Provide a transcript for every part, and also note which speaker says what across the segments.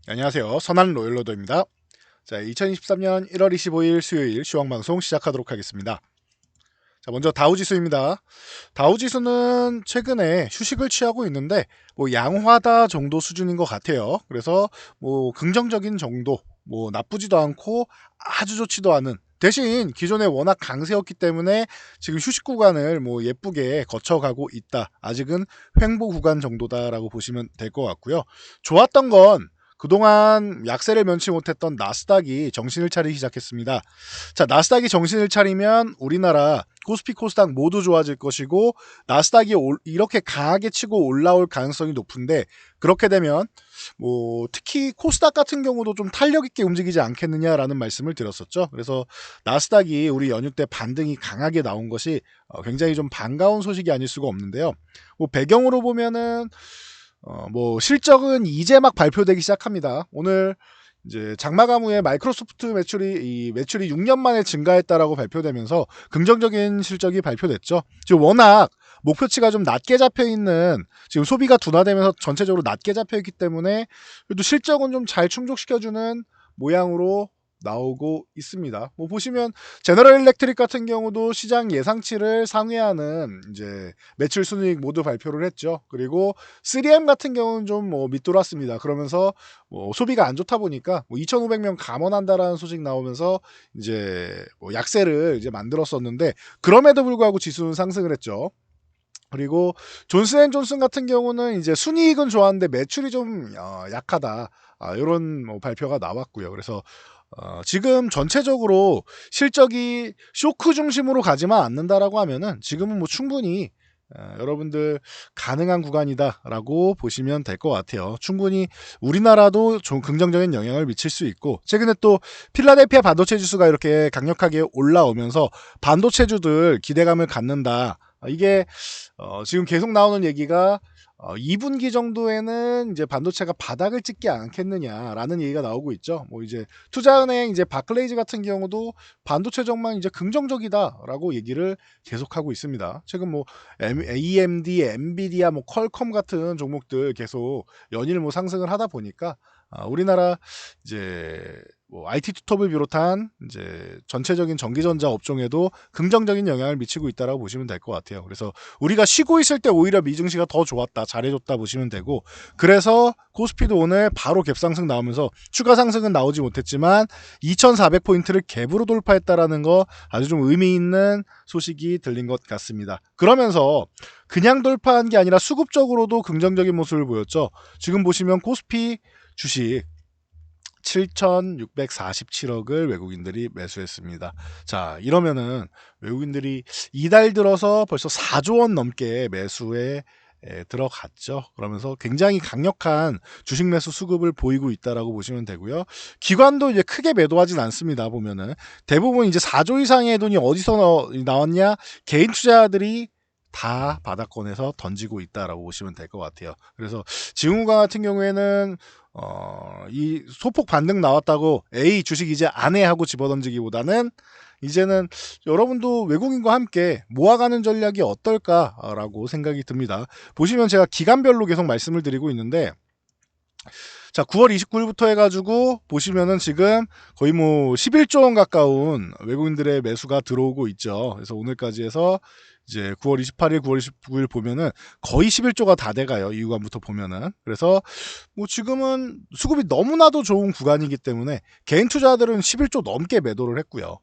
Speaker 1: 안녕하세요. 선한 로열로더입니다. 자, 2023년 1월 25일 수요일 시황방송 시작하도록 하겠습니다. 자, 먼저 다우지수입니다. 다우지수는 최근에 휴식을 취하고 있는데 양화다 정도 수준인 것 같아요. 그래서 긍정적인 정도, 나쁘지도 않고 아주 좋지도 않은, 대신 기존에 워낙 강세였기 때문에 지금 휴식 구간을 예쁘게 거쳐가고 있다. 아직은 횡보 구간 정도다라고 보시면 될 것 같고요. 좋았던 건 그동안 약세를 면치 못했던 나스닥이 정신을 차리기 시작했습니다. 자, 나스닥이 정신을 차리면 우리나라 코스피 코스닥 모두 좋아질 것이고, 나스닥이 이렇게 강하게 치고 올라올 가능성이 높은데, 그렇게 되면 특히 코스닥 같은 경우도 좀 탄력 있게 움직이지 않겠느냐라는 말씀을 드렸었죠. 그래서 나스닥이 우리 연휴 때 반등이 강하게 나온 것이 굉장히 좀 반가운 소식이 아닐 수가 없는데요. 배경으로 보면은 실적은 이제 막 발표되기 시작합니다. 오늘 이제 장마감 후에 마이크로소프트 매출이 6년 만에 증가했다라고 발표되면서 긍정적인 실적이 발표됐죠. 지금 워낙 목표치가 좀 낮게 잡혀 있는, 지금 소비가 둔화되면서 전체적으로 낮게 잡혀 있기 때문에 그래도 실적은 좀 잘 충족시켜주는 모양으로 나오고 있습니다. 보시면 제너럴 일렉트릭 같은 경우도 시장 예상치를 상회하는 이제 매출 순이익 모두 발표를 했죠. 그리고 3M 같은 경우는 좀 밑돌았습니다. 그러면서 소비가 안 좋다 보니까 2,500명 감원한다라는 소식 나오면서 이제 약세를 이제 만들었었는데, 그럼에도 불구하고 지수는 상승을 했죠. 그리고 존슨앤존슨 같은 경우는 이제 순이익은 좋았는데 매출이 좀 약하다. 이런 발표가 나왔고요. 그래서 지금 전체적으로 실적이 쇼크 중심으로 가지만 않는다라고 하면은 지금은 충분히 여러분들 가능한 구간이다라고 보시면 될 것 같아요. 충분히 우리나라도 좀 긍정적인 영향을 미칠 수 있고, 최근에 또 필라델피아 반도체 지수가 이렇게 강력하게 올라오면서 반도체주들 기대감을 갖는다. 이게 지금 계속 나오는 얘기가 2분기 정도에는 이제 반도체가 바닥을 찍지 않겠느냐라는 얘기가 나오고 있죠. 이제 투자은행 이제 바클레이즈 같은 경우도 반도체 전망 이제 긍정적이다라고 얘기를 계속하고 있습니다. 최근 AMD, 엔비디아, 퀄컴 같은 종목들 계속 연일 상승을 하다 보니까 우리나라 이제 IT 투톱을 비롯한 이제 전체적인 전기전자 업종에도 긍정적인 영향을 미치고 있다라고 보시면 될 것 같아요. 그래서 우리가 쉬고 있을 때 오히려 미증시가 더 좋았다, 잘해줬다 보시면 되고, 그래서 코스피도 오늘 바로 갭상승 나오면서 추가 상승은 나오지 못했지만 2,400포인트를 갭으로 돌파했다라는 거 아주 좀 의미 있는 소식이 들린 것 같습니다. 그러면서 그냥 돌파한 게 아니라 수급적으로도 긍정적인 모습을 보였죠. 지금 보시면 코스피 주식 7,647억을 외국인들이 매수했습니다. 자, 이러면은 외국인들이 이달 들어서 벌써 4조 원 넘게 매수에 들어갔죠. 그러면서 굉장히 강력한 주식 매수 수급을 보이고 있다라고 보시면 되고요. 기관도 이제 크게 매도하진 않습니다. 보면은 대부분 이제 4조 이상의 돈이 어디서 나왔냐? 개인 투자들이 다 바닥권에서 던지고 있다라고 보시면 될 것 같아요. 그래서 지금과 같은 경우에는 이 소폭 반등 나왔다고 A 주식 이제 안 해 하고 집어던지기보다는 이제는 여러분도 외국인과 함께 모아가는 전략이 어떨까라고 생각이 듭니다. 보시면 제가 기간별로 계속 말씀을 드리고 있는데, 자, 9월 29일부터 해가지고 보시면은 지금 거의 11조 원 가까운 외국인들의 매수가 들어오고 있죠. 그래서 오늘까지 해서 이제 9월 28일, 9월 29일 보면은 거의 11조가 다 돼가요. 이 구간부터 보면은. 그래서 지금은 수급이 너무나도 좋은 구간이기 때문에 개인 투자들은 11조 넘게 매도를 했고요.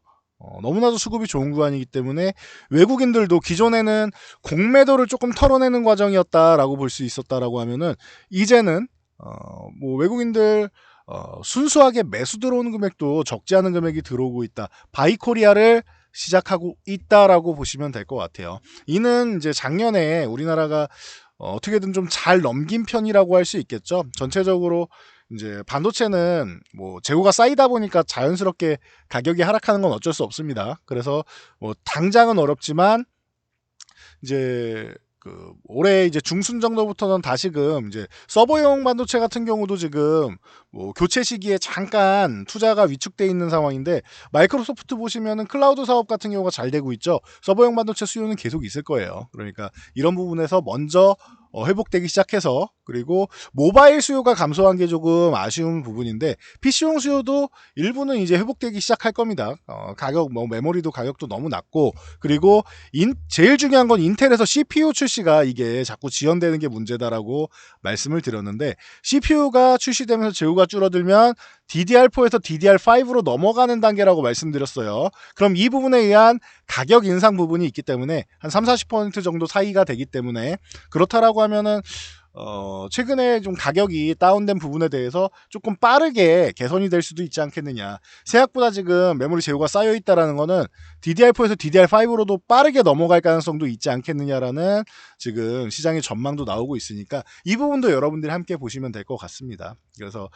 Speaker 1: 너무나도 수급이 좋은 구간이기 때문에 외국인들도 기존에는 공매도를 조금 털어내는 과정이었다라고 볼 수 있었다라고 하면은 이제는 외국인들 순수하게 매수 들어오는 금액도 적지 않은 금액이 들어오고 있다. 바이코리아를 시작하고 있다라고 보시면 될 것 같아요. 이는 이제 작년에 우리나라가 어떻게든 좀 잘 넘긴 편이라고 할 수 있겠죠. 전체적으로 이제 반도체는 재고가 쌓이다 보니까 자연스럽게 가격이 하락하는 건 어쩔 수 없습니다. 그래서 당장은 어렵지만 이제 올해 이제 중순 정도부터는 다시금 이제 서버용 반도체 같은 경우도 지금 교체 시기에 잠깐 투자가 위축돼 있는 상황인데, 마이크로소프트 보시면은 클라우드 사업 같은 경우가 잘 되고 있죠. 서버용 반도체 수요는 계속 있을 거예요. 그러니까 이런 부분에서 먼저 회복되기 시작해서, 그리고 모바일 수요가 감소한 게 조금 아쉬운 부분인데 PC용 수요도 일부는 이제 회복되기 시작할 겁니다. 가격 메모리도 가격도 너무 낮고, 그리고 제일 중요한 건 인텔에서 CPU 출시가 이게 자꾸 지연되는 게 문제다라고 말씀을 드렸는데, CPU가 출시되면서 재고가 줄어들면 DDR4에서 DDR5로 넘어가는 단계라고 말씀드렸어요. 그럼 이 부분에 의한 가격 인상 부분이 있기 때문에 한 30-40% 정도 사이가 되기 때문에, 그렇다라고 하면은 최근에 좀 가격이 다운된 부분에 대해서 조금 빠르게 개선이 될 수도 있지 않겠느냐. 생각보다 지금 메모리 재고가 쌓여 있다라는 거는 DDR4에서 DDR5로도 빠르게 넘어갈 가능성도 있지 않겠느냐라는 지금 시장의 전망도 나오고 있으니까 이 부분도 여러분들이 함께 보시면 될 것 같습니다. 그래서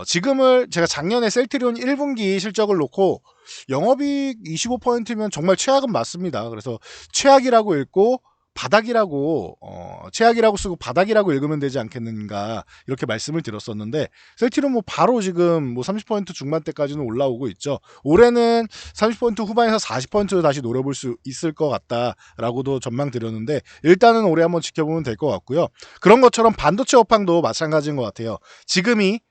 Speaker 1: 지금을 제가 작년에 셀트리온 1분기 실적을 놓고 영업이익 25%면 정말 최악은 맞습니다. 그래서 최악이라고 읽고 최악이라고 쓰고 바닥이라고 읽으면 되지 않겠는가, 이렇게 말씀을 드렸었는데, 셀트리온 바로 지금 30% 중반대까지는 올라오고 있죠. 올해는 30% 후반에서 40% 다시 노려볼 수 있을 것 같다라고도 전망 드렸는데, 일단은 올해 한번 지켜보면 될 것 같고요. 그런 것처럼 반도체 업황도 마찬가지인 것 같아요. 지금이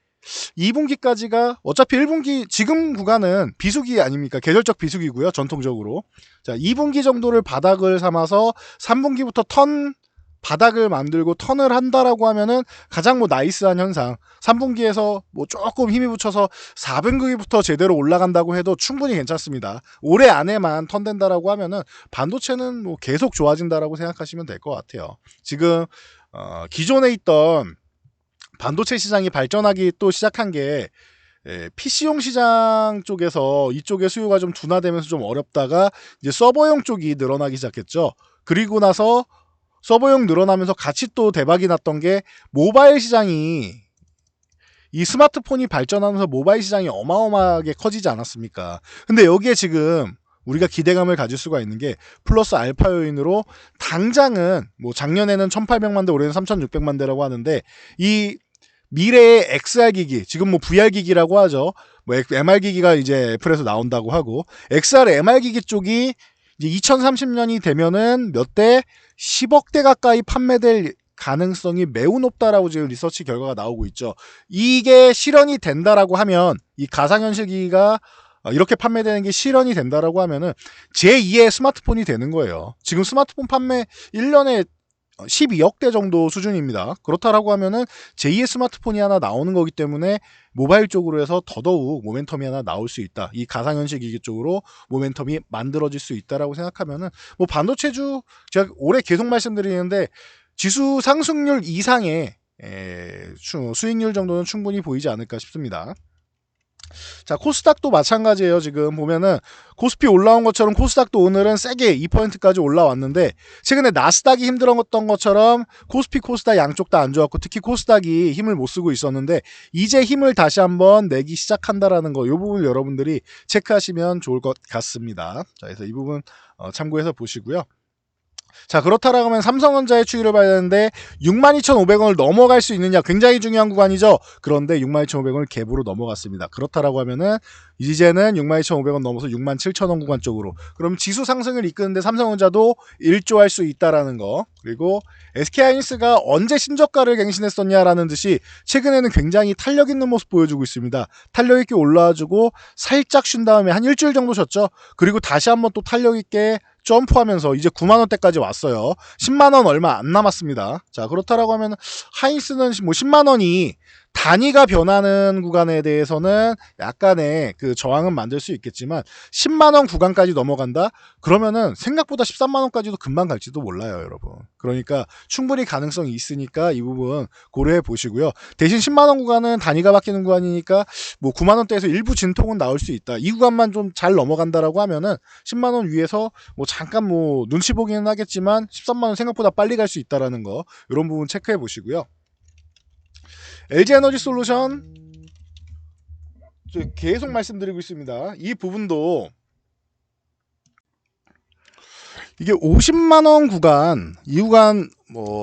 Speaker 1: 2분기까지가 어차피 1분기 지금 구간은 비수기 아닙니까? 계절적 비수기고요. 전통적으로. 자, 2분기 정도를 바닥을 삼아서 3분기부터 바닥을 만들고 턴을 한다라고 하면은 가장 나이스한 현상. 3분기에서 조금 힘이 붙여서 4분기부터 제대로 올라간다고 해도 충분히 괜찮습니다. 올해 안에만 턴된다라고 하면은 반도체는 계속 좋아진다라고 생각하시면 될 것 같아요. 지금 기존에 있던 반도체 시장이 발전하기 또 시작한 게 PC용 시장 쪽에서 이쪽의 수요가 좀 둔화되면서 좀 어렵다가 이제 서버용 쪽이 늘어나기 시작했죠. 그리고 나서 서버용 늘어나면서 같이 또 대박이 났던 게 모바일 시장이, 이 스마트폰이 발전하면서 모바일 시장이 어마어마하게 커지지 않았습니까? 근데 여기에 지금 우리가 기대감을 가질 수가 있는 게 플러스 알파 요인으로 당장은 작년에는 1800만 대, 올해는 3600만 대라고 하는데, 이 미래의 XR 기기, 지금 VR 기기라고 하죠. MR 기기가 이제 애플에서 나온다고 하고, XR MR 기기 쪽이 이제 2030년이 되면은 몇 대 10억 대 가까이 판매될 가능성이 매우 높다라고 지금 리서치 결과가 나오고 있죠. 이게 실현이 된다라고 하면, 이 가상현실 기기가 이렇게 판매되는 게 실현이 된다라고 하면은 제2의 스마트폰이 되는 거예요. 지금 스마트폰 판매 1년에 12억 대 정도 수준입니다. 그렇다라고 하면은 제2의 스마트폰이 하나 나오는 거기 때문에 모바일 쪽으로 해서 더더욱 모멘텀이 하나 나올 수 있다. 이 가상현실 기기 쪽으로 모멘텀이 만들어질 수 있다라고 생각하면은 반도체주, 제가 올해 계속 말씀드리는데 지수 상승률 이상의 수익률 정도는 충분히 보이지 않을까 싶습니다. 자, 코스닥도 마찬가지예요. 지금 보면은 코스피 올라온 것처럼 코스닥도 오늘은 세게 2%까지 올라왔는데, 최근에 나스닥이 힘들었던 것처럼 코스닥 양쪽 다 안 좋았고, 특히 코스닥이 힘을 못 쓰고 있었는데 이제 힘을 다시 한번 내기 시작한다라는 거, 이 부분 여러분들이 체크하시면 좋을 것 같습니다. 자, 그래서 이 부분 참고해서 보시고요. 자, 그렇다라고 하면 삼성전자의 추이를 봐야 되는데 62,500원을 넘어갈 수 있느냐, 굉장히 중요한 구간이죠. 그런데 62,500원을 갭으로 넘어갔습니다. 그렇다라고 하면은 이제는 62,500원 넘어서 67,000원 구간 쪽으로, 그럼 지수 상승을 이끄는데 삼성전자도 일조할 수 있다라는 거. 그리고 SK하이닉스가 언제 신저가를 갱신했었냐라는 듯이 최근에는 굉장히 탄력 있는 모습 보여주고 있습니다. 탄력 있게 올라와주고 살짝 쉰 다음에 한 일주일 정도 쉬었죠. 그리고 다시 한번 또 탄력 있게 점프하면서 이제 9만원대까지 왔어요. 10만원 얼마 안 남았습니다. 자, 그렇다라고 하면 하이닉스는 10만원이 단위가 변하는 구간에 대해서는 약간의 그 저항은 만들 수 있겠지만, 10만원 구간까지 넘어간다? 그러면은 생각보다 13만원까지도 금방 갈지도 몰라요, 여러분. 그러니까 충분히 가능성이 있으니까 이 부분 고려해 보시고요. 대신 10만원 구간은 단위가 바뀌는 구간이니까 9만원대에서 일부 진통은 나올 수 있다. 이 구간만 좀 잘 넘어간다라고 하면은 10만원 위에서 잠깐 눈치 보기는 하겠지만 13만원 생각보다 빨리 갈 수 있다라는 거, 이런 부분 체크해 보시고요. LG에너지 솔루션 계속 말씀드리고 있습니다. 이 부분도 이게 50만원 구간, 이 구간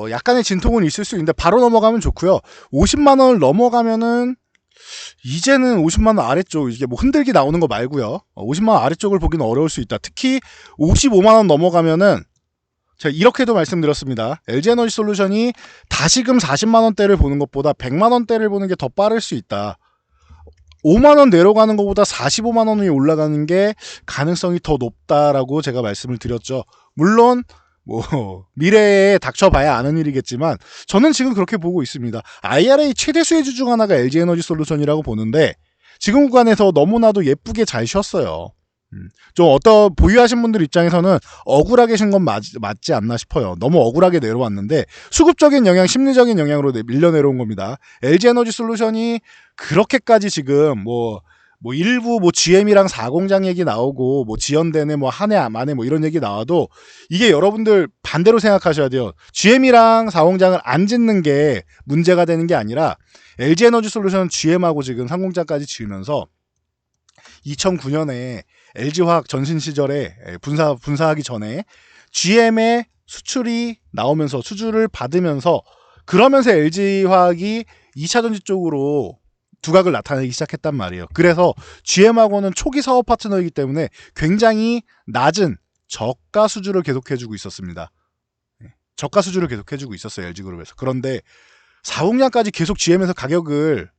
Speaker 1: 약간의 진통은 있을 수 있는데 바로 넘어가면 좋고요. 50만원을 넘어가면은 이제는 50만원 아래쪽, 이게 흔들기 나오는 거 말고요, 50만원 아래쪽을 보기는 어려울 수 있다. 특히 55만원 넘어가면은 제가 이렇게도 말씀드렸습니다. LG에너지솔루션이 다시금 40만 원대를 보는 것보다 100만 원대를 보는 게 더 빠를 수 있다. 5만 원 내려가는 것보다 45만 원이 올라가는 게 가능성이 더 높다라고 제가 말씀을 드렸죠. 물론 뭐 미래에 닥쳐봐야 아는 일이겠지만 저는 지금 그렇게 보고 있습니다. IRA 최대 수혜주 중 하나가 LG에너지솔루션이라고 보는데 지금 구간에서 너무나도 예쁘게 잘 쉬었어요. 좀 어떤 보유하신 분들 입장에서는 억울하게 계신 건 맞지 않나 싶어요. 너무 억울하게 내려왔는데 수급적인 영향, 심리적인 영향으로 밀려 내려온 겁니다. LG에너지솔루션이 그렇게까지 지금 뭐 일부 GM이랑 4공장 얘기 나오고 지연되네 한 해 만에 이런 얘기 나와도 이게 여러분들 반대로 생각하셔야 돼요. GM이랑 4공장을 안 짓는 게 문제가 되는 게 아니라 LG에너지솔루션은 GM하고 지금 3공장까지 지으면서 2009년에 LG화학 전신 시절에 분사하기 전에 GM의 수출이 나오면서 수주를 받으면서 그러면서 LG화학이 2차 전지 쪽으로 두각을 나타내기 시작했단 말이에요. 그래서 GM하고는 초기 사업 파트너이기 때문에 굉장히 낮은 저가 수주를 계속해주고 있었습니다. 저가 수주를 계속해주고 있었어요. LG그룹에서. 그런데 4공장까지 계속 GM에서 가격을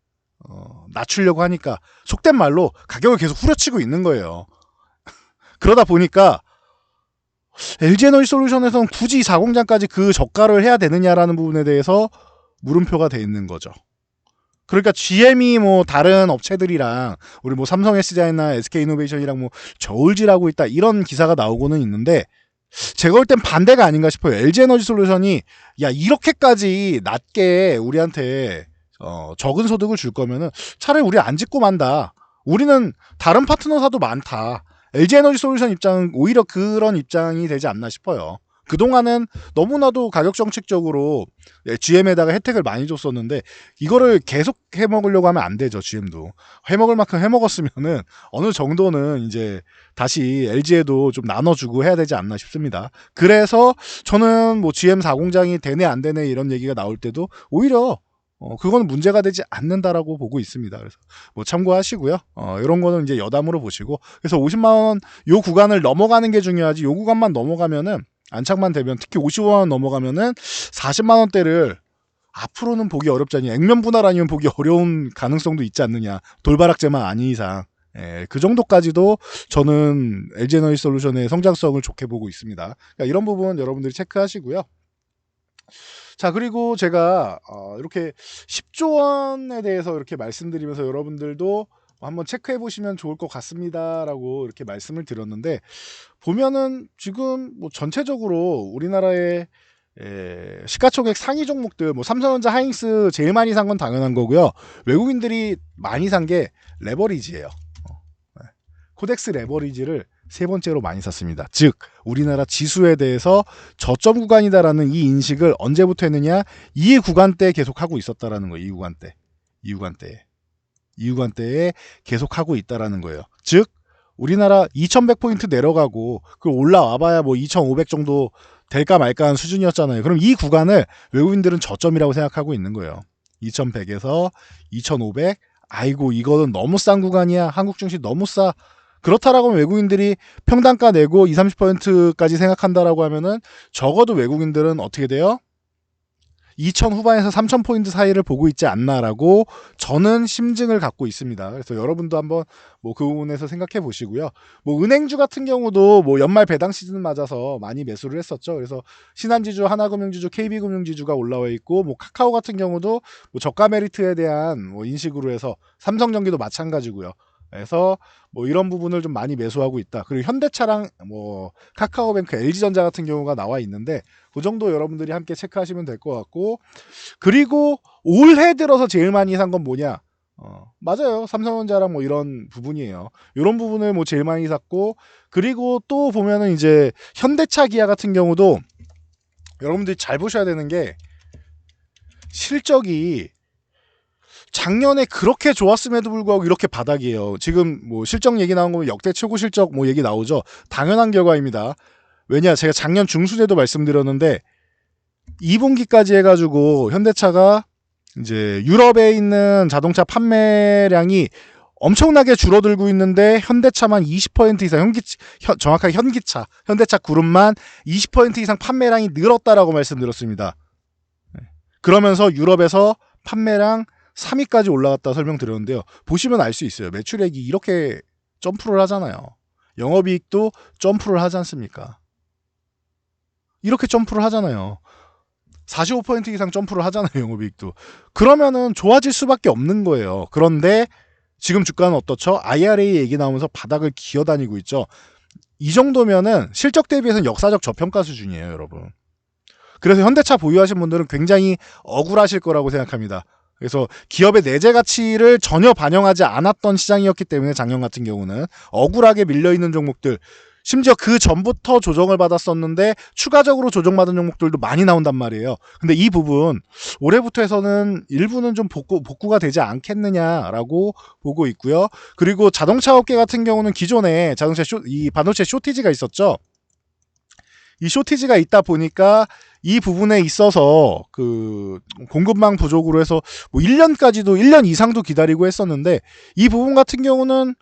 Speaker 1: 낮추려고 하니까 속된 말로 가격을 계속 후려치고 있는 거예요. 그러다 보니까 LG에너지솔루션에서는 굳이 4공장까지 그 저가를 해야 되느냐라는 부분에 대해서 물음표가 돼 있는 거죠. 그러니까 GM이 다른 업체들이랑 우리 삼성 SDI나 SK이노베이션이랑 저울질하고 있다 이런 기사가 나오고는 있는데 제가 볼 땐 반대가 아닌가 싶어요. LG에너지솔루션이 야 이렇게까지 낮게 우리한테 적은 소득을 줄 거면은 차라리 우리 안 짓고 만다. 우리는 다른 파트너사도 많다. LG에너지솔루션 입장은 오히려 그런 입장이 되지 않나 싶어요. 그동안은 너무나도 가격 정책적으로 GM에다가 혜택을 많이 줬었는데 이거를 계속 해먹으려고 하면 안 되죠. GM도 해먹을 만큼 해먹었으면은 어느 정도는 이제 다시 LG에도 좀 나눠주고 해야 되지 않나 싶습니다. 그래서 저는 GM 4공장이 되네 안 되네 이런 얘기가 나올 때도 오히려 그건 문제가 되지 않는다라고 보고 있습니다. 그래서 참고하시고요. 이런 거는 이제 여담으로 보시고 그래서 50만 원 요 구간을 넘어가는 게 중요하지. 요 구간만 넘어가면은 안착만 되면 특히 55만 원 넘어가면은 40만 원대를 앞으로는 보기 어렵잖니. 액면 분할 아니면 보기 어려운 가능성도 있지 않느냐. 돌바락제만 아닌 이상. 그 정도까지도 저는 LG에너지솔루션의 성장성을 좋게 보고 있습니다. 그러니까 이런 부분 여러분들이 체크하시고요. 자, 그리고 제가 이렇게 10조 원에 대해서 이렇게 말씀드리면서 여러분들도 한번 체크해 보시면 좋을 것 같습니다라고 이렇게 말씀을 드렸는데 보면은 지금 전체적으로 우리나라의 시가총액 상위 종목들 삼성전자, 하이닉스 제일 많이 산 건 당연한 거고요. 외국인들이 많이 산 게 레버리지예요. 코덱스 레버리지를 세 번째로 많이 샀습니다. 즉 우리나라 지수에 대해서 저점 구간이다라는 이 인식을 언제부터 했느냐? 이 구간대에 계속 하고 있었다라는 거예요. 이 구간대에 계속 하고 있다라는 거예요. 즉 우리나라 2100포인트 내려가고 그 올라와봐야 2500 정도 될까 말까 하는 수준이었잖아요. 그럼 이 구간을 외국인들은 저점이라고 생각하고 있는 거예요. 2100에서 2500 아이고 이거는 너무 싼 구간이야. 한국 증시 너무 싸. 그렇다라고 하면 외국인들이 평단가 내고 20, 30%까지 생각한다라고 하면은 적어도 외국인들은 어떻게 돼요? 2000 후반에서 3000포인트 사이를 보고 있지 않나라고 저는 심증을 갖고 있습니다. 그래서 여러분도 한번 그 부분에서 생각해 보시고요. 은행주 같은 경우도 연말 배당 시즌 맞아서 많이 매수를 했었죠. 그래서 신한지주, 하나금융지주, KB금융지주가 올라와 있고 카카오 같은 경우도 저가 메리트에 대한 인식으로 해서 삼성전기도 마찬가지고요. 그래서 이런 부분을 좀 많이 매수하고 있다. 그리고 현대차랑 카카오뱅크, LG전자 같은 경우가 나와 있는데 그 정도 여러분들이 함께 체크하시면 될 것 같고 그리고 올해 들어서 제일 많이 산 건 뭐냐? 맞아요. 삼성전자랑 이런 부분이에요. 이런 부분을 제일 많이 샀고 그리고 또 보면은 이제 현대차, 기아 같은 경우도 여러분들이 잘 보셔야 되는 게 실적이 작년에 그렇게 좋았음에도 불구하고 이렇게 바닥이에요. 지금 실적 얘기 나온 거면 역대 최고 실적 얘기 나오죠. 당연한 결과입니다. 왜냐 제가 작년 중순에도 말씀드렸는데 2분기까지 해가지고 현대차가 이제 유럽에 있는 자동차 판매량이 엄청나게 줄어들고 있는데 현대차만 20% 이상 정확하게 현대차 그룹만 20% 이상 판매량이 늘었다라고 말씀드렸습니다. 그러면서 유럽에서 판매량 3위까지 올라갔다 설명드렸는데요. 보시면 알 수 있어요. 매출액이 이렇게 점프를 하잖아요. 영업이익도 점프를 하지 않습니까? 이렇게 점프를 하잖아요. 45% 이상 점프를 하잖아요. 영업이익도. 그러면은 좋아질 수밖에 없는 거예요. 그런데 지금 주가는 어떻죠? IRA 얘기 나오면서 바닥을 기어다니고 있죠. 이 정도면은 실적 대비해서는 역사적 저평가 수준이에요, 여러분. 그래서 현대차 보유하신 분들은 굉장히 억울하실 거라고 생각합니다. 그래서 기업의 내재 가치를 전혀 반영하지 않았던 시장이었기 때문에 작년 같은 경우는 억울하게 밀려있는 종목들, 심지어 그 전부터 조정을 받았었는데 추가적으로 조정받은 종목들도 많이 나온단 말이에요. 근데 이 부분 올해부터 해서는 일부는 좀 복구가 되지 않겠느냐라고 보고 있고요. 그리고 자동차 업계 같은 경우는 기존에 이 반도체 쇼티지가 있었죠. 이 쇼티지가 있다 보니까 이 부분에 있어서 그 공급망 부족으로 해서 뭐 1년 이상도 기다리고 했었는데 이 부분 같은 경우는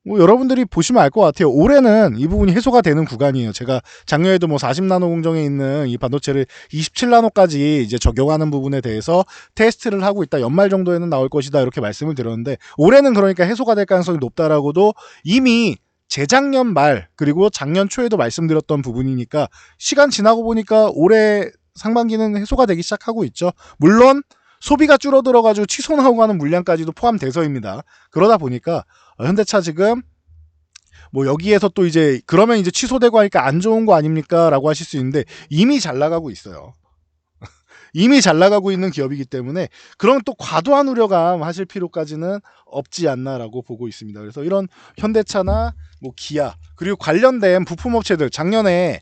Speaker 1: 뭐 여러분들이 보시면 알 것 같아요. 올해는 이 부분이 해소가 되는 구간이에요. 제가 작년에도 뭐 40나노 공정에 있는 이 반도체를 27나노까지 이제 적용하는 부분에 대해서 테스트를 하고 있다. 연말 정도에는 나올 것이다. 이렇게 말씀을 드렸는데 올해는 그러니까 해소가 될 가능성이 높다라고도 이미 재작년 말 그리고 작년 초에도 말씀드렸던 부분이니까 시간 지나고 보니까 올해 상반기는 해소가 되기 시작하고 있죠. 물론 소비가 줄어들어가지고 취소나고 가는 물량까지도 포함돼서입니다. 그러다 보니까 현대차 지금 뭐 여기에서 또 이제 그러면 이제 취소되고 하니까 안 좋은 거 아닙니까? 라고 하실 수 있는데 이미 잘 나가고 있어요. 이미 잘 나가고 있는 기업이기 때문에 그런 또 과도한 우려감 하실 필요까지는 없지 않나라고 보고 있습니다. 그래서 이런 현대차나 뭐 기아 그리고 관련된 부품업체들 작년에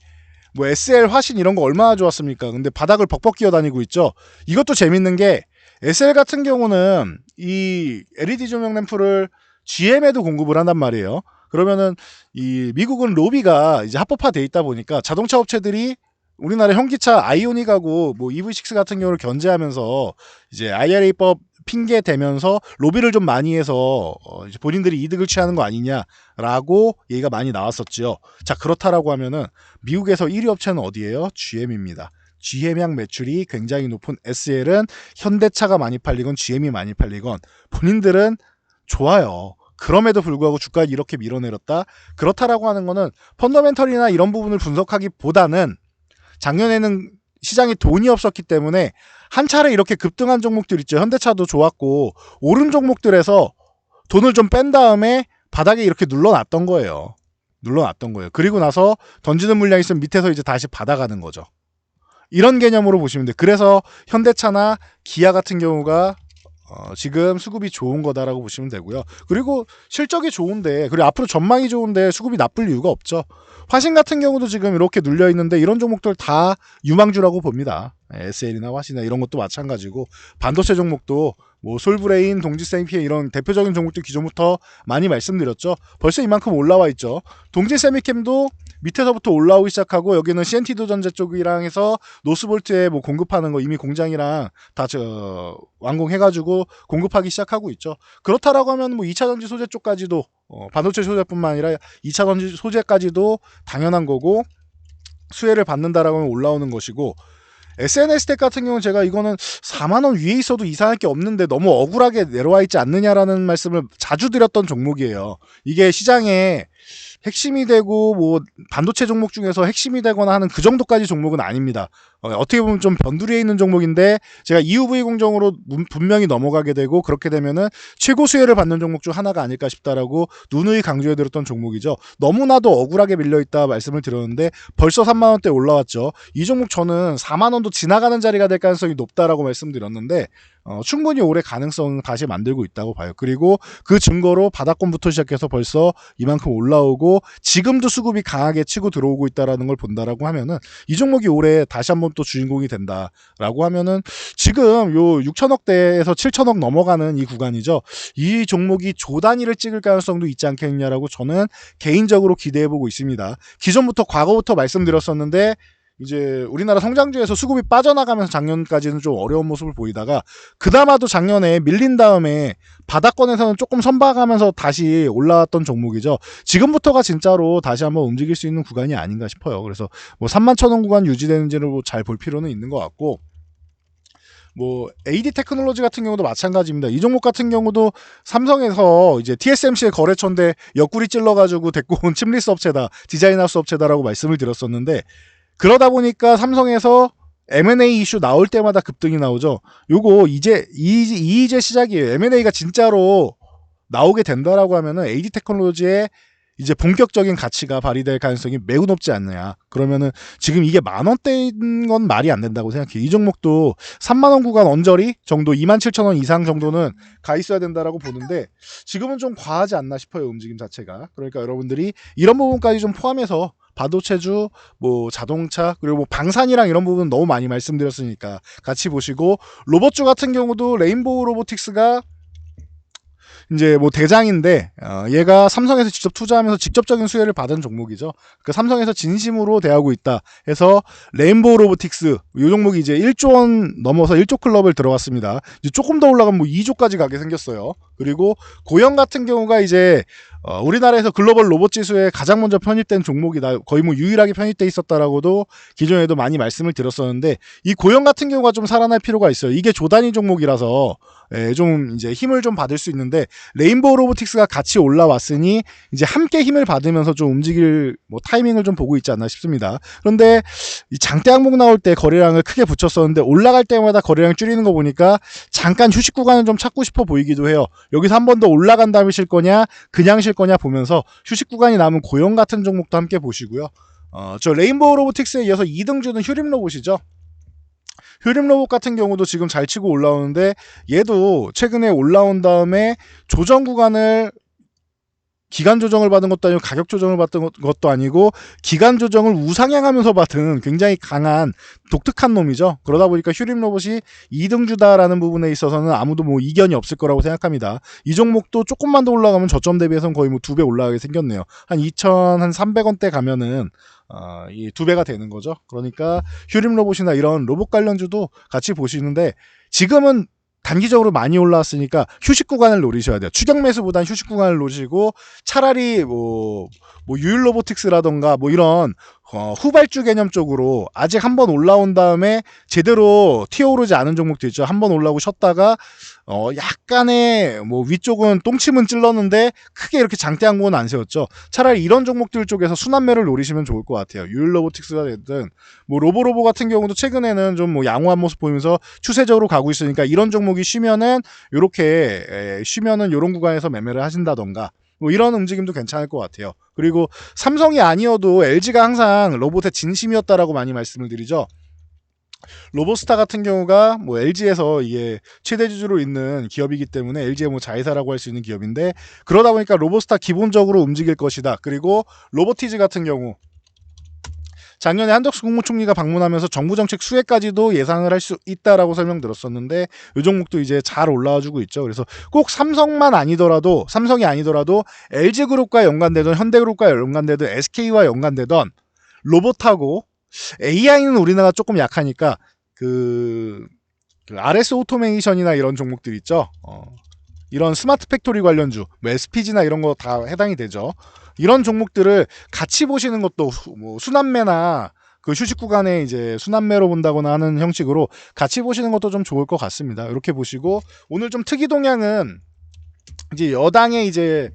Speaker 1: 뭐 SL 화신 이런 거 얼마나 좋았습니까? 근데 바닥을 벅벅 기어다니고 있죠. 이것도 재밌는 게 SL 같은 경우는 이 LED 조명 램프를 GM에도 공급을 한단 말이에요. 그러면은 이 미국은 로비가 이제 합법화돼 있다 보니까 자동차 업체들이 우리나라 현기차 아이오닉하고 뭐 EV6 같은 경우를 견제하면서 이제 IRA법 핑계 대면서 로비를 좀 많이 해서 이제 본인들이 이득을 취하는 거 아니냐라고 얘기가 많이 나왔었죠. 자, 그렇다라고 하면은 미국에서 1위 업체는 어디예요? GM입니다. GM향 매출이 굉장히 높은 SL은 현대차가 많이 팔리건 GM이 많이 팔리건 본인들은 좋아요. 그럼에도 불구하고 주가를 이렇게 밀어내렸다. 그렇다라고 하는 거는 펀더멘털이나 이런 부분을 분석하기보다는 작년에는 시장에 돈이 없었기 때문에 한 차례 이렇게 급등한 종목들 있죠. 현대차도 좋았고 오른 종목들에서 돈을 좀 뺀 다음에 바닥에 이렇게 눌러놨던 거예요. 그리고 나서 던지는 물량이 있으면 밑에서 이제 다시 받아가는 거죠. 이런 개념으로 보시면 돼요. 그래서 현대차나 기아 같은 경우가 지금 수급이 좋은 거다라고 보시면 되고요. 그리고 실적이 좋은데 그리고 앞으로 전망이 좋은데 수급이 나쁠 이유가 없죠. 화신 같은 경우도 지금 이렇게 눌려 있는데 이런 종목들 다 유망주라고 봅니다. SL이나 화신이나 이런 것도 마찬가지고 반도체 종목도 뭐 솔브레인, 동지세미캠 이런 대표적인 종목들 기존부터 많이 말씀드렸죠. 벌써 이만큼 올라와 있죠. 동지세미캠도 밑에서부터 올라오기 시작하고 여기는 CNT도 전자 쪽이랑 해서 노스볼트에 뭐 공급하는 거 이미 공장이랑 다 완공해가지고 공급하기 시작하고 있죠. 그렇다라고 하면 뭐 2차 전지 소재 쪽까지도 반도체 소재뿐만 아니라 2차 전지 소재까지도 당연한 거고 수혜를 받는다라고 하면 올라오는 것이고 SNS텍 같은 경우는 제가 이거는 4만원 위에 있어도 이상할 게 없는데 너무 억울하게 내려와 있지 않느냐라는 말씀을 자주 드렸던 종목이에요. 이게 시장에 핵심이 되고 뭐 반도체 종목 중에서 핵심이 되거나 하는 그 정도까지 종목은 아닙니다. 어떻게 보면 좀 변두리에 있는 종목인데 제가 EUV 공정으로 분명히 넘어가게 되고 그렇게 되면은 최고 수혜를 받는 종목 중 하나가 아닐까 싶다라고 누누이 강조해드렸던 종목이죠. 너무나도 억울하게 밀려있다 말씀을 드렸는데 벌써 3만원대 올라왔죠. 이 종목 저는 4만원도 지나가는 자리가 될 가능성이 높다라고 말씀드렸는데 충분히 올해 가능성 다시 만들고 있다고 봐요. 그리고 그 증거로 바닥권부터 시작해서 벌써 이만큼 올라오고 지금도 수급이 강하게 치고 들어오고 있다라는 걸 본다라고 하면은 이 종목이 올해 다시 한번 또 주인공이 된다라고 하면은 지금 요 6천억대에서 7천억 넘어가는 이 구간이죠. 이 종목이 조단위를 찍을 가능성도 있지 않겠느냐라고 저는 개인적으로 기대해보고 있습니다. 기존부터 과거부터 말씀드렸었는데 이제 우리나라 성장주에서 수급이 빠져나가면서 작년까지는 좀 어려운 모습을 보이다가 그나마도 작년에 밀린 다음에 바닥권에서는 조금 선박하면서 다시 올라왔던 종목이죠. 지금부터가 진짜로 다시 한번 움직일 수 있는 구간이 아닌가 싶어요. 그래서 뭐 31,000원 구간 유지되는지를 잘 볼 필요는 있는 것 같고, 뭐 AD 테크놀로지 같은 경우도 마찬가지입니다. 이 종목 같은 경우도 삼성에서 이제 TSMC의 거래처인데 옆구리 찔러가지고 데리고 온 침리스 업체다, 디자인하우스 업체다라고 말씀을 드렸었는데, 그러다 보니까 삼성에서 M&A 이슈 나올 때마다 급등이 나오죠. 요거 이제 시작이에요. M&A가 진짜로 나오게 된다라고 하면은 AD 테크놀로지의 이제 본격적인 가치가 발휘될 가능성이 매우 높지 않느냐. 그러면은 지금 이게 10,000원대인 건 말이 안 된다고 생각해요. 이 종목도 30,000원 구간 언저리 정도, 27,000원 이상 정도는 가 있어야 된다라고 보는데 지금은 좀 과하지 않나 싶어요. 움직임 자체가. 그러니까 여러분들이 이런 부분까지 좀 포함해서 바도체주, 뭐 자동차, 그리고 뭐 방산이랑 이런 부분 너무 많이 말씀드렸으니까 같이 보시고, 로봇주 같은 경우도 레인보우 로보틱스가 이제 뭐 대장인데, 얘가 삼성에서 직접 투자하면서 직접적인 수혜를 받은 종목이죠. 그 삼성에서 진심으로 대하고 있다 해서 레인보우 로보틱스 이 종목이 이제 1조 원 넘어서 1조 클럽을 들어갔습니다. 이제 조금 더 올라가면 뭐 2조까지 가게 생겼어요. 그리고 고영 같은 경우가 이제 우리나라에서 글로벌 로봇 지수에 가장 먼저 편입된 종목이다. 거의 뭐 유일하게 편입돼 있었다라고도 기존에도 많이 말씀을 드렸었는데, 이 고영 같은 경우가 좀 살아날 필요가 있어요. 이게 조단위 종목이라서 좀 이제 힘을 좀 받을 수 있는데, 레인보우 로보틱스가 같이 올라왔으니 이제 함께 힘을 받으면서 좀 움직일 뭐 타이밍을 좀 보고 있지 않나 싶습니다. 그런데 이 장대 항목 나올 때 거래량을 크게 붙였었는데 올라갈 때마다 거래량 줄이는 거 보니까 잠깐 휴식 구간을 좀 찾고 싶어 보이기도 해요. 여기서 한 번 더 올라간 다음에 쉴 거냐 그냥 쉴 거냐 보면서 휴식 구간이 남은 고영 같은 종목도 함께 보시고요. 저 레인보우 로보틱스에 이어서 2등주는 휴림 로봇이죠. 휴림 로봇 같은 경우도 지금 잘 치고 올라오는데, 얘도 최근에 올라온 다음에 조정 구간을 기간 조정을 받은 것도 아니고 가격 조정을 받은 것도 아니고 기간 조정을 우상향하면서 받은 굉장히 강한 독특한 놈이죠. 그러다 보니까 휴림 로봇이 2등주다라는 부분에 있어서는 아무도 뭐 이견이 없을 거라고 생각합니다. 이 종목도 조금만 더 올라가면 저점 대비해서는 거의 뭐 2배 올라가게 생겼네요. 한 2,300원대 가면은 이 2배가 되는 거죠. 그러니까 휴림 로봇이나 이런 로봇 관련주도 같이 보시는데, 지금은 단기적으로 많이 올라왔으니까 휴식 구간을 노리셔야 돼요. 추격 매수보다는 휴식 구간을 노리시고, 차라리 뭐 유일 로보틱스라던가 뭐 이런 후발주 개념 쪽으로 아직 한번 올라온 다음에 제대로 튀어오르지 않은 종목도 있죠. 한번 올라오고 쉬었다가 약간의 뭐 위쪽은 똥침은 찔렀는데 크게 이렇게 장대 항목은 안 세웠죠. 차라리 이런 종목들 쪽에서 순환매를 노리시면 좋을 것 같아요. 유일 로보틱스가 됐든 뭐 로보로보 같은 경우도 최근에는 좀 뭐 양호한 모습 보이면서 추세적으로 가고 있으니까 이런 종목이 쉬면은 요렇게 쉬면은 요런 구간에서 매매를 하신다던가 뭐 이런 움직임도 괜찮을 것 같아요. 그리고 삼성이 아니어도 LG가 항상 로봇의 진심이었다라고 많이 말씀을 드리죠. 로보스타 같은 경우가 뭐 LG에서 이게 최대 주주로 있는 기업이기 때문에 LG의 뭐 자회사라고 할 수 있는 기업인데, 그러다 보니까 로보스타 기본적으로 움직일 것이다. 그리고 로보티즈 같은 경우 작년에 한덕수 국무총리가 방문하면서 정부 정책 수혜까지도 예상을 할 수 있다라고 설명드렸었는데, 이 종목도 이제 잘 올라와주고 있죠. 그래서 꼭 삼성이 아니더라도 LG그룹과 연관되던 현대그룹과 연관되던 SK와 연관되던 로봇하고, AI는 우리나라가 조금 약하니까 그 RS 오토메이션이나 이런 종목들 있죠. 이런 스마트 팩토리 관련주, 뭐 SPG나 이런 거 다 해당이 되죠. 이런 종목들을 같이 보시는 것도 뭐 순환매나 그 휴식 구간에 이제 순환매로 본다거나 하는 형식으로 같이 보시는 것도 좀 좋을 것 같습니다. 이렇게 보시고, 오늘 좀 특이 동향은 이제 여당의 이제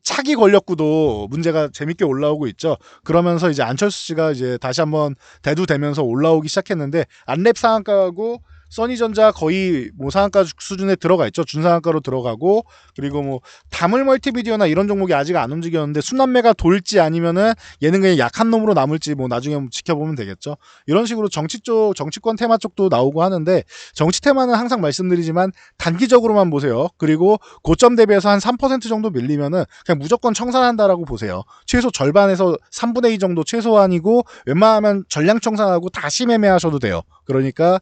Speaker 1: 차기 권력구도 문제가 재밌게 올라오고 있죠. 그러면서 이제 안철수 씨가 이제 다시 한번 대두되면서 올라오기 시작했는데, 안랩 상한가하고 써니전자 거의 뭐 상한가 수준에 들어가 있죠. 준상한가로 들어가고, 그리고 뭐 다물 멀티미디어나 이런 종목이 아직 안 움직였는데 순환매가 돌지 아니면은 얘는 그냥 약한 놈으로 남을지 뭐 나중에 지켜보면 되겠죠. 이런 식으로 정치권 테마 쪽도 나오고 하는데, 정치 테마는 항상 말씀드리지만 단기적으로만 보세요. 그리고 고점 대비해서 한 3% 정도 밀리면은 그냥 무조건 청산한다라고 보세요. 최소 절반에서 3분의 2 정도 최소한이고, 웬만하면 전량 청산하고 다시 매매하셔도 돼요. 그러니까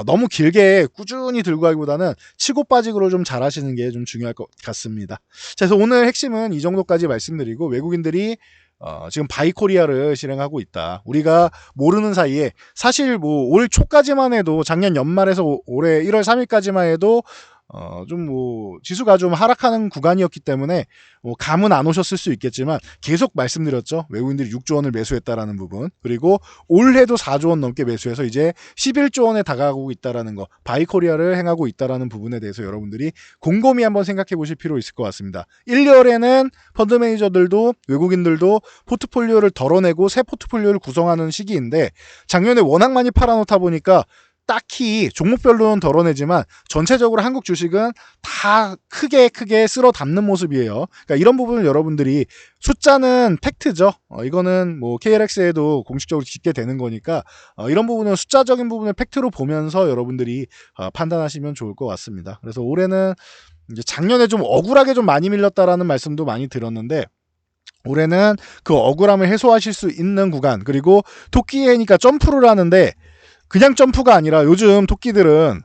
Speaker 1: 너무 길게 꾸준히 들고 가기보다는 치고 빠지기로 좀 잘하시는 게 좀 중요할 것 같습니다. 자, 그래서 오늘 핵심은 이 정도까지 말씀드리고, 외국인들이 지금 바이코리아를 실행하고 있다. 우리가 모르는 사이에 사실 뭐 올 초까지만 해도 작년 연말에서 올해 1월 3일까지만 해도 좀 뭐 지수가 좀 하락하는 구간이었기 때문에 뭐 감은 안 오셨을 수 있겠지만 계속 말씀드렸죠. 외국인들이 6조 원을 매수했다라는 부분. 그리고 올해도 4조 원 넘게 매수해서 이제 11조 원에 다가가고 있다라는 거. 바이코리아를 행하고 있다라는 부분에 대해서 여러분들이 곰곰이 한번 생각해 보실 필요 있을 것 같습니다. 1월에는 펀드 매니저들도 외국인들도 포트폴리오를 덜어내고 새 포트폴리오를 구성하는 시기인데 작년에 워낙 많이 팔아놓다 보니까 딱히 종목별로는 덜어내지만 전체적으로 한국 주식은 다 크게 쓸어 담는 모습이에요. 그러니까 이런 부분을 여러분들이 숫자는 팩트죠. 이거는 뭐 KLX에도 공식적으로 짓게 되는 거니까 이런 부분은 숫자적인 부분을 팩트로 보면서 여러분들이 판단하시면 좋을 것 같습니다. 그래서 올해는 이제 작년에 좀 억울하게 좀 많이 밀렸다라는 말씀도 많이 들었는데 올해는 그 억울함을 해소하실 수 있는 구간 그리고 토끼해니까 점프를 하는데 그냥 점프가 아니라 요즘 토끼들은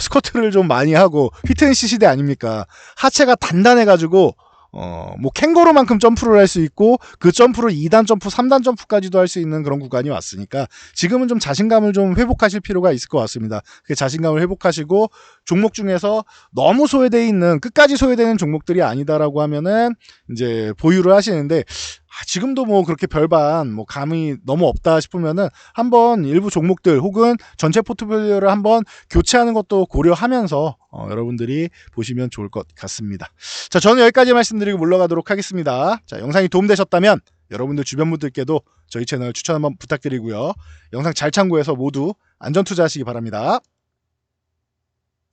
Speaker 1: 스쿼트를 좀 많이 하고 피트니스 시대 아닙니까? 하체가 단단해가지고 뭐 캥거루만큼 점프를 할 수 있고 그 점프를 2단 점프, 3단 점프까지도 할 수 있는 그런 구간이 왔으니까 지금은 좀 자신감을 좀 회복하실 필요가 있을 것 같습니다. 그 자신감을 회복하시고 종목 중에서 너무 소외되어 있는 끝까지 소외되는 종목들이 아니다라고 하면은 이제 보유를 하시는데 지금도 뭐 그렇게 별반 뭐 감이 너무 없다 싶으면은 한번 일부 종목들 혹은 전체 포트폴리오를 한번 교체하는 것도 고려하면서 여러분들이 보시면 좋을 것 같습니다. 자, 저는 여기까지 말씀드리고 물러가도록 하겠습니다. 자, 영상이 도움되셨다면 여러분들 주변 분들께도 저희 채널 추천 한번 부탁드리고요. 영상 잘 참고해서 모두 안전 투자하시기 바랍니다.